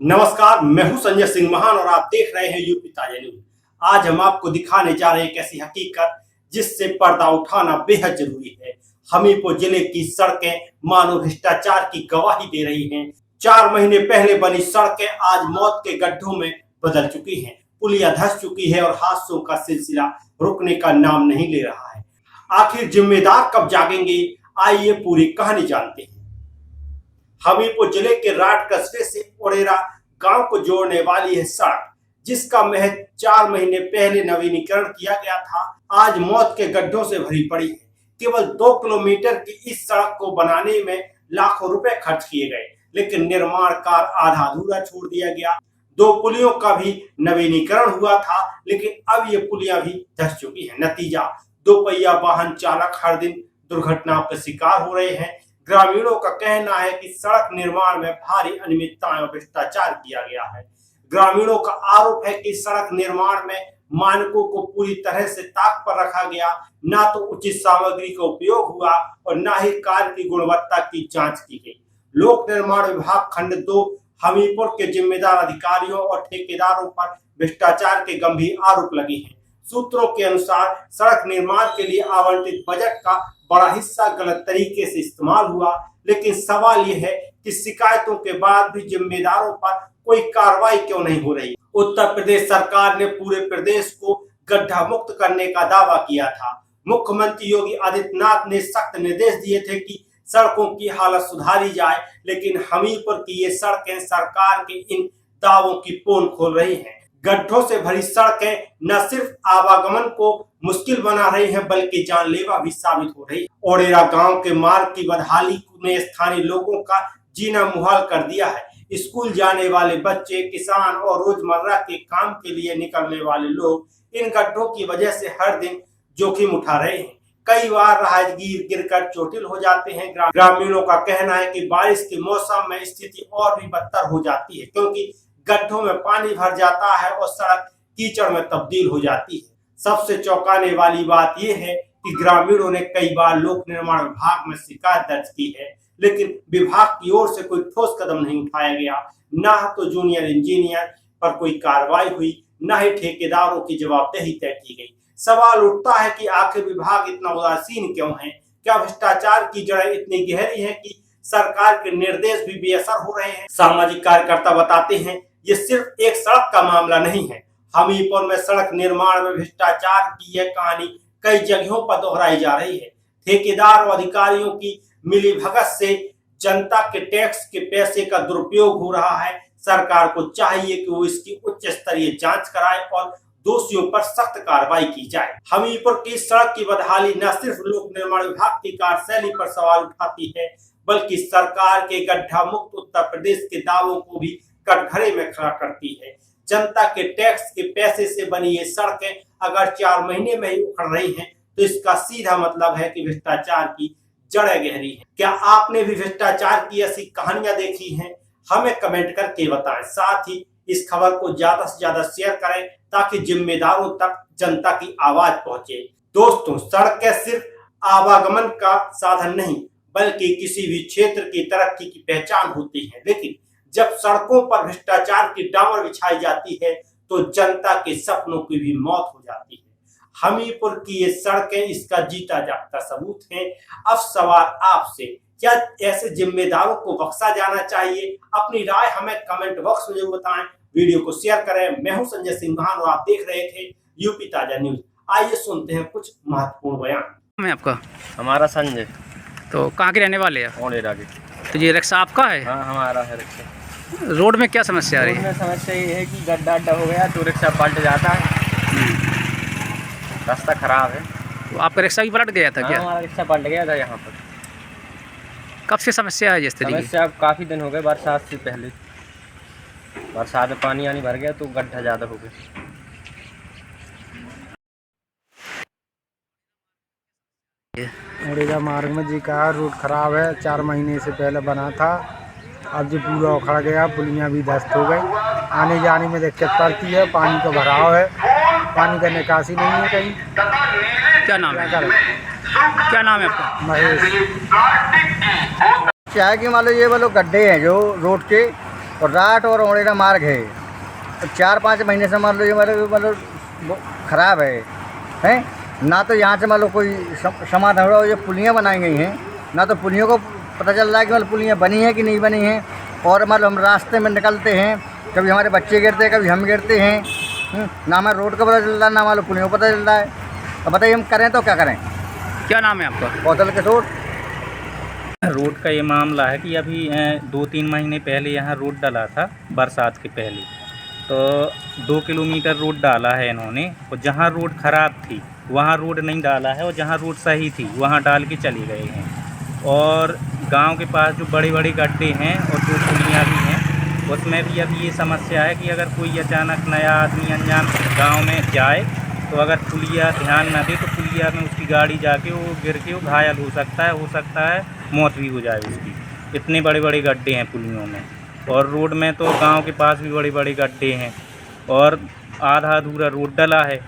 नमस्कार, मैं हूं संजय सिंह महान और आप देख रहे हैं यूपी ताजा न्यूज। आज हम आपको दिखाने जा रहे हैं एक ऐसी हकीकत जिससे पर्दा उठाना बेहद जरूरी है। हमीरपुर जिले की सड़कें मानो भ्रष्टाचार की गवाही दे रही हैं। 4 महीने पहले बनी सड़कें आज मौत के गड्ढों में बदल चुकी हैं। पुलिया धंस चुकी है और हादसों का सिलसिला रुकने का नाम नहीं ले रहा है। आखिर जिम्मेदार कब जागेंगे, आइए पूरी कहानी जानते हैं। हमीरपुर जिले के राट कस्बे से ओडेरा गांव को जोड़ने वाली है सड़क, जिसका महज 4 महीने पहले नवीनीकरण किया गया था, आज मौत के गड्ढों से भरी पड़ी है। केवल 2 किलोमीटर की इस सड़क को बनाने में लाखों रुपए खर्च किए गए, लेकिन निर्माण कार्य आधा अधूरा छोड़ दिया गया। 2 पुलियों का भी नवीनीकरण हुआ था, लेकिन अब ये पुलियां भी धंस चुकी है। नतीजा, 2 पहिया वाहन चालक हर दिन दुर्घटनाओं के शिकार हो रहे हैं। ग्रामीणों का कहना है कि सड़क निर्माण में भारी अनियमितताएं और भ्रष्टाचार किया गया है। ग्रामीणों का आरोप है कि सड़क निर्माण में मानकों को पूरी तरह से ताक पर रखा गया, ना तो उचित सामग्री का उपयोग हुआ और ना ही कार्य की गुणवत्ता की जांच की गई। लोक निर्माण विभाग खंड 2 हमीरपुर के जिम्मेदार अधिकारियों और ठेकेदारों पर भ्रष्टाचार के गंभीर आरोप लगे हैं। सूत्रों के अनुसार सड़क निर्माण के लिए आवंटित बजट का बड़ा हिस्सा गलत तरीके से इस्तेमाल हुआ, लेकिन सवाल यह है कि शिकायतों के बाद भी जिम्मेदारों पर कोई कार्रवाई क्यों नहीं हो रही। उत्तर प्रदेश सरकार ने पूरे प्रदेश को गड्ढा मुक्त करने का दावा किया था। मुख्यमंत्री योगी आदित्यनाथ ने सख्त निर्देश दिए थे कि सड़कों की हालत सुधारी जाए, लेकिन हमीरपुर की ये सड़कें सरकार के इन दावों की पोल खोल रही हैं। गड्ढों से भरी सड़कें न सिर्फ आवागमन को मुश्किल बना रही हैं, बल्कि जानलेवा भी साबित हो रही है। ओडेरा गांव के मार्ग की बदहाली ने स्थानीय लोगों का जीना मुहाल कर दिया है। स्कूल जाने वाले बच्चे, किसान और रोजमर्रा के काम के लिए निकलने वाले लोग इन गड्ढों की वजह से हर दिन जोखिम उठा रहे हैं। कई बार राहगीर गिरकर चोटिल हो जाते हैं। ग्रामीणों का कहना है कि बारिश के मौसम में स्थिति और भी बदतर हो जाती है, क्योंकि गड्ढों में पानी भर जाता है और सड़क कीचड़ में तब्दील हो जाती है। सबसे चौंकाने वाली बात यह है कि ग्रामीणों ने कई बार लोक निर्माण विभाग में शिकायत दर्ज की है, लेकिन विभाग की ओर से कोई ठोस कदम नहीं उठाया गया। न तो जूनियर इंजीनियर पर कोई कार्रवाई हुई, न ही ठेकेदारों की जवाबदेही तय की गई। सवाल उठता है कि आखिर विभाग इतना उदासीन क्यों है? क्या भ्रष्टाचार की जड़ें इतनी गहरी है कि सरकार के निर्देश भी बेअसर हो रहे हैं? सामाजिक कार्यकर्ता बताते हैं, ये सिर्फ एक सड़क का मामला नहीं है। हमीरपुर में सड़क निर्माण में भ्रष्टाचार की यह कहानी कई जगहों पर दोहराई जा रही है। ठेकेदार और अधिकारियों की मिलीभगत से जनता के टैक्स के पैसे का दुरुपयोग हो रहा है। सरकार को चाहिए कि वो इसकी उच्च स्तरीय जांच कराए और दोषियों पर सख्त कार्रवाई की जाए। हमीरपुर की सड़क की बदहाली न सिर्फ लोक निर्माण विभाग की कार्यशैली पर सवाल उठाती है, बल्कि सरकार के गड्ढा मुक्त उत्तर प्रदेश के दावों को भी कटघरे में खड़ा करती है। जनता के टैक्स के पैसे से बनी ये सड़कें अगर 4 महीने में ही उखड़ रही हैं, तो इसका सीधा मतलब है कि भ्रष्टाचार की जड़ें गहरी हैं। क्या आपने भी भ्रष्टाचार की ऐसी कहानियां देखी हैं? हमें कमेंट करके बताएं। साथ ही इस खबर को ज्यादा से ज्यादा शेयर करें, ताकि जिम्मेदारों तक जनता की आवाज पहुंचे। दोस्तों, सड़कें सिर्फ आवागमन का साधन नहीं, बल्कि किसी भी क्षेत्र की तरक्की की पहचान होती है। लेकिन जब सड़कों पर भ्रष्टाचार की डामर बिछाई जाती है, तो जनता के सपनों की भी मौत हो जाती है। हमीरपुर की ये सड़कें इसका जीता जागता सबूत हैं। अब सवाल आपसे, क्या ऐसे जिम्मेदारों को बख्शा जाना चाहिए? अपनी राय हमें कमेंट बॉक्स में जरूर बताएं। वीडियो को शेयर करें। मैं हूं संजय सिंह महान और आप देख रहे थे यूपी ताजा न्यूज। आइए सुनते हैं कुछ महत्वपूर्ण बयान। मैं आपका हमारा संजय। तो कहाँ के रहने वाले हैं? ओडेरा के। तो ये रिक्शा आपका है? हाँ, हमारा है रिक्शा। रोड में क्या समस्या आ रही रोड है? में समस्या ये है कि गड्ढा हो गया तो रिक्शा पलट जाता है। रास्ता खराब है। तो आपका रिक्शा भी पलट गया था? हाँ, क्या हमारा रिक्शा पलट गया था यहाँ पर। कब से समस्या है इस तरीके की? समस्या अब काफ़ी दिन हो गए, बरसात से पहले। बरसात में पानी आनी भर गया तो गड्ढा ज़्यादा हो गया। ओडेरा मार्ग में जी का रोड खराब है, 4 महीने से पहले बना था, अब जो पूरा उखड़ गया, पुलियाँ भी ध्वस्त हो गई। आने जाने में दिक्कत पड़ती है, पानी का भराव है, पानी का निकासी नहीं है कहीं। क्या नाम है? क्या नाम है आपका? महेश। क्या है कि मान लो ये वाले गड्ढे हैं जो रोड के, और राट और ओड़ेरा मार्ग है, तो 4-5 महीने से मान लो ये मतलब ख़राब है ना। तो यहाँ से मान लो कोई समाधान हो, ये पुलियाँ बनाई गई हैं ना, तो पुलियों को पता चल रहा है कि मतलब पुलियाँ बनी हैं कि नहीं बनी हैं। और मतलब हम रास्ते में निकलते हैं, कभी हमारे बच्चे गिरते हैं, कभी हम गिरते हैं, ना हमें रोड का पता चल रहा है, ना मालूम पुलियों को पता चल रहा है। अब बताइए हम करें तो क्या करें। क्या नाम है आपका? कौशल किशोर। रोड का ये मामला है कि अभी 2-3 महीने पहले यहाँ रोड डाला था, बरसात के पहले। तो 2 किलोमीटर रोड डाला है इन्होंने, और जहाँ रोड ख़राब थी वहाँ रोड नहीं डाला है, और जहाँ रोड सही थी वहाँ डाल के चले गए हैं। और गांव के पास जो बड़े बड़े गड्ढे हैं और 2 पुलियाँ भी हैं, उसमें भी अभी ये समस्या है कि अगर कोई अचानक नया आदमी अनजान गांव में जाए, तो अगर पुलिया ध्यान न दे तो पुलिया में उसकी गाड़ी जाके वो गिर के वो घायल हो सकता है मौत भी हो जाए उसकी। इतने बड़े बड़े गड्ढे हैं पुलियों में, और रोड में तो गांव के पास भी बड़े बड़े गड्ढे हैं, और आधा अधूरा रोड डला है।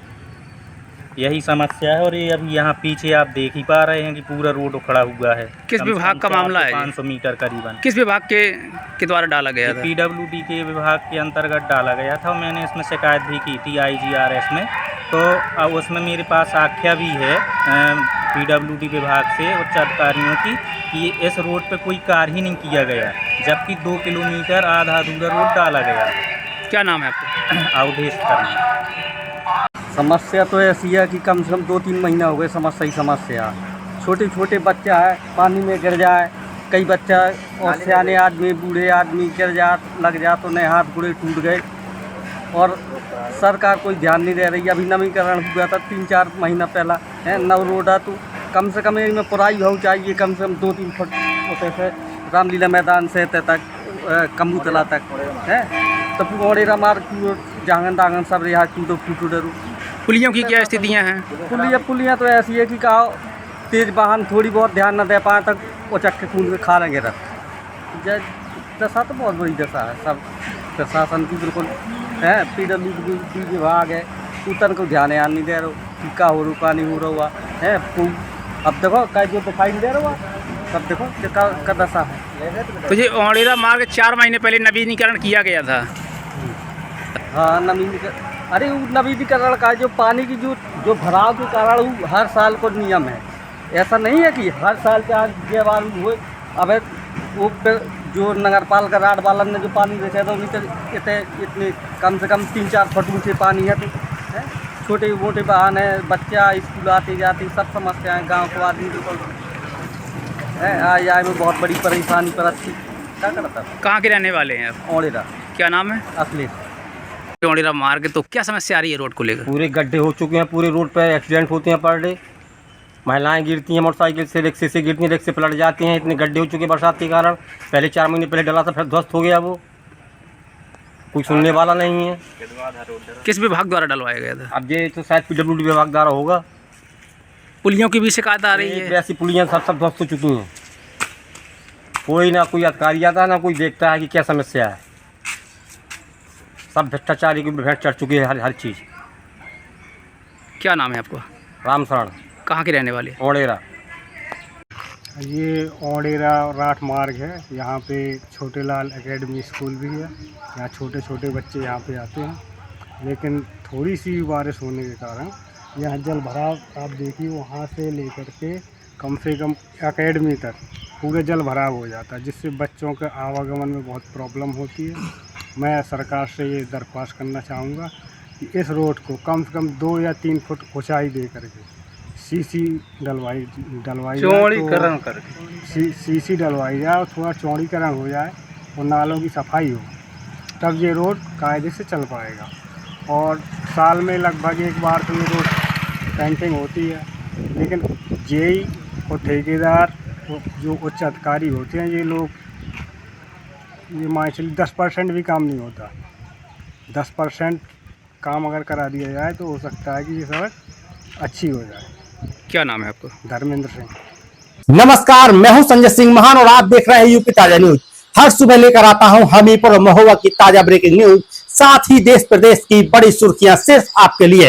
यही समस्या है। और ये अभी यहाँ पीछे आप देख ही पा रहे हैं कि पूरा रोड उखड़ा हुआ है। किस विभाग का मामला है? 500 मीटर करीबन। किस विभाग के द्वारा डाला गया था? PWD के विभाग के अंतर्गत डाला गया था, और मैंने इसमें शिकायत भी की थी IGRS में। तो अब उसमें मेरे पास आख्या भी है PWD विभाग से उच्च अधिकारियों की कि इस रोड पर कोई कार्य ही नहीं किया गया, जबकि 2 किलोमीटर आधा अधूरा रोड डाला गया। क्या नाम है आपका? अवधेश करना। समस्या तो ऐसी है कि कम से कम 2-3 महीना हो गए समस्या। छोटे छोटे बच्चा है, पानी में गिर जाए, कई बच्चा और सियाने आदमी, बूढ़े आदमी गिर लग जा तो नए हाथ पूरे टूट गए, और सरकार कोई ध्यान नहीं दे रही। अभी नवीकरण हुआ था 3-4 महीना पहला है, नव रोड है, तो कम से कम इनमें पुराई हो चाहिए, कम से कम 2-3 फुट होते से रामलीला मैदान से तक कम्बू तला तक है। तो ओड़ेरा मार्ग जांगन सब यहाँ टूटो डरू। पुलियों की क्या स्थितियाँ हैं? पुलियाँ तो ऐसी है कि कहा तेज वाहन थोड़ी बहुत ध्यान न दे पाए तक वो चक्के कूद के खा लेंगे। दशा तो बहुत बड़ी दशा है, सब प्रशासन की बिल्कुल है। PWD विभाग है, उतर को ध्यान नहीं दे रहा कि क्या हो रहा नहीं हो रहा है। अब देखो कई जो दिखाई नहीं दे रहा, सब देखो क्या दशा है। तो ये ओड़ेरा मार्ग 4 महीने पहले नवीनीकरण किया गया था। हाँ, अरे नवीनीकरण का जो पानी की जो भराव के कारण वो हर साल को नियम है। ऐसा नहीं है कि हर साल के बार हुए। अब वो जो नगर पालिका राड वालन ने जो पानी बेचा था उन्हीं इतने कम से कम 3-4 फुट ऊँचे पानी है। तो छोटे मोटे वाहन है, बच्चा स्कूल आते जाते सब समस्याएँ गाँव को आदमी को है। आए में बहुत बड़ी परेशानी पर अच्छी क्या करता। कहाँ के रहने वाले हैं आप? ओड़ेरा। क्या नाम है? असली ओड़ेरा मार्ग, तो क्या समस्या आ रही है रोड को लेकर? पूरे गड्ढे हो चुके हैं, पूरे रोड पे एक्सीडेंट होते हैं पर डे। महिलाएं गिरती हैं मोटरसाइकिल से, रिक्शे से गिरती हैं, रिक्शे पलट जाती हैं। इतने गड्ढे हो चुके हैं बरसात के कारण। पहले 4 महीने पहले डला था, फिर ध्वस्त हो गया। वो कोई सुनने वाला नहीं है। किस विभाग द्वारा डलवाया गया था? अब ये तो शायद PWD विभाग द्वारा होगा। पुलियों की भी शिकायत आ रही है? ऐसी पुलियाँ सब ध्वस्त हो चुकी हैं। कोई ना कोई अधिकारी आता है, ना कोई देखता है कि क्या समस्या है। सब भ्रष्टाचारी की भेंट चढ़ चुकी है हर चीज़। क्या नाम है आपका? रामशरण। कहाँ के रहने वाले? ओड़ेरा। ये ओड़ेरा राठ मार्ग है। यहाँ पे छोटे लाल एकेडमी स्कूल भी है। यहाँ छोटे छोटे बच्चे यहाँ पे आते हैं, लेकिन थोड़ी सी बारिश होने के कारण यहाँ जल भराव आप देखिए, वहाँ से लेकर के कम से कम एकेडमी तक पूरे जल भराव हो जाता है, जिससे बच्चों के आवागमन में बहुत प्रॉब्लम होती है। मैं सरकार से ये दरख्वास्त करना चाहूँगा कि इस रोड को कम से कम 2 या 3 फुट ऊंचाई दे करके सीसी डलवाई चौड़ीकरण करके सीसी डलवाई जाए और थोड़ा चौड़ीकरण हो जाए और नालों की सफाई हो, तब ये रोड कायदे से चल पाएगा। और साल में लगभग एक बार तो ये रोड पेंटिंग होती है, लेकिन जेई और ठेकेदार जो उच्च अधिकारी होते हैं, ये लोग ये मान चलिए 10% भी काम नहीं होता। 10% काम अगर करा दिया जाए तो हो सकता है कि ये सड़क अच्छी हो जाए। क्या नाम है आपका? धर्मेंद्र सिंह। नमस्कार, मैं हूं संजय सिंह महान और आप देख रहे हैं यूपी ताजा न्यूज। हर सुबह लेकर आता हूं हमीरपुर और महोबा की ताजा ब्रेकिंग न्यूज, साथ ही देश प्रदेश की बड़ी सुर्खियां सिर्फ आपके लिए।